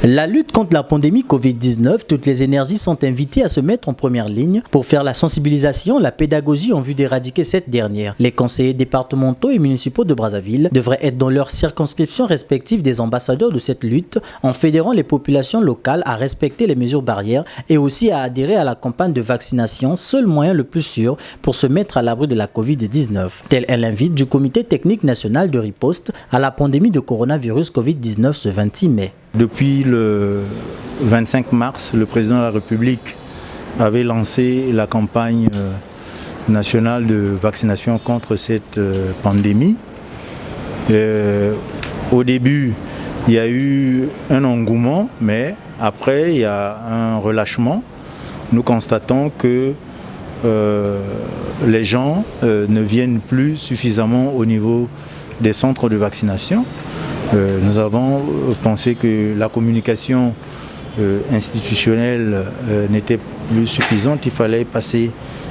La lutte contre la pandémie Covid-19, toutes les énergies sont invitées à se mettre en première ligne pour faire la sensibilisation, la pédagogie en vue d'éradiquer cette dernière. Les conseillers départementaux et municipaux de Brazzaville devraient être dans leurs circonscriptions respectives des ambassadeurs de cette lutte en fédérant les populations locales à respecter les mesures barrières et aussi à adhérer à la campagne de vaccination, seul moyen le plus sûr pour se mettre à l'abri de la Covid-19. Tel est l'invite du Comité technique national de riposte à la pandémie de coronavirus Covid-19 ce 26 mai. Depuis le 25 mars, le président de la République avait lancé la campagne nationale de vaccination contre cette pandémie. Au début, il y a eu un engouement, mais après, il y a un relâchement. Nous constatons que les gens ne viennent plus suffisamment au niveau des centres de vaccination. Nous avons pensé que la communication institutionnelle n'était plus suffisante. Il fallait passer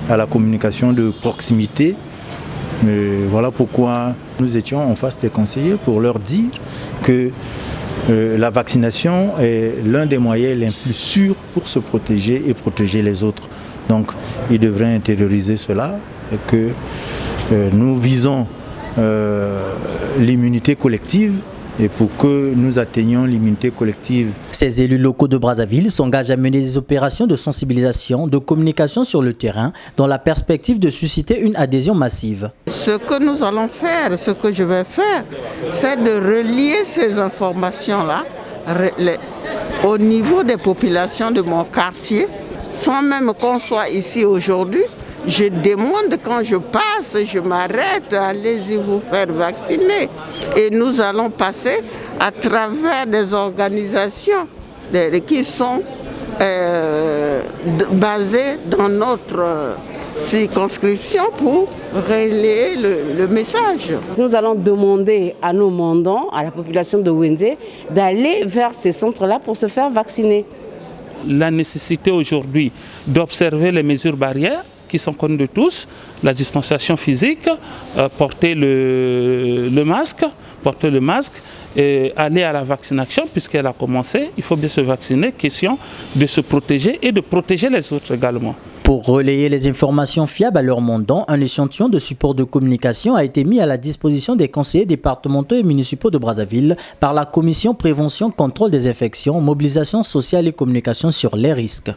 à la communication de proximité. Voilà pourquoi nous étions en face des conseillers pour leur dire que la vaccination est l'un des moyens les plus sûrs pour se protéger et protéger les autres. Donc ils devraient intérioriser cela et que nous visons l'immunité collective. Et pour que nous atteignions l'immunité collective. Ces élus locaux de Brazzaville s'engagent à mener des opérations de sensibilisation, de communication sur le terrain, dans la perspective de susciter une adhésion massive. Ce que nous allons faire, ce que je vais faire, c'est de relier ces informations-là au niveau des populations de mon quartier, sans même qu'on soit ici aujourd'hui. Je demande quand je passe, je m'arrête, allez-y vous faire vacciner. Et nous allons passer à travers des organisations qui sont basées dans notre circonscription pour relayer le message. Nous allons demander à nos mandants, à la population de Wenzé, d'aller vers ces centres-là pour se faire vacciner. La nécessité aujourd'hui d'observer les mesures barrières qui sont connues de tous, la distanciation physique, porter le masque et aller à la vaccination puisqu'elle a commencé. Il faut bien se vacciner, question de se protéger et de protéger les autres également. Pour relayer les informations fiables à leurs mandants, un échantillon de support de communication a été mis à la disposition des conseillers départementaux et municipaux de Brazzaville par la Commission Prévention Contrôle des infections, mobilisation sociale et communication sur les risques.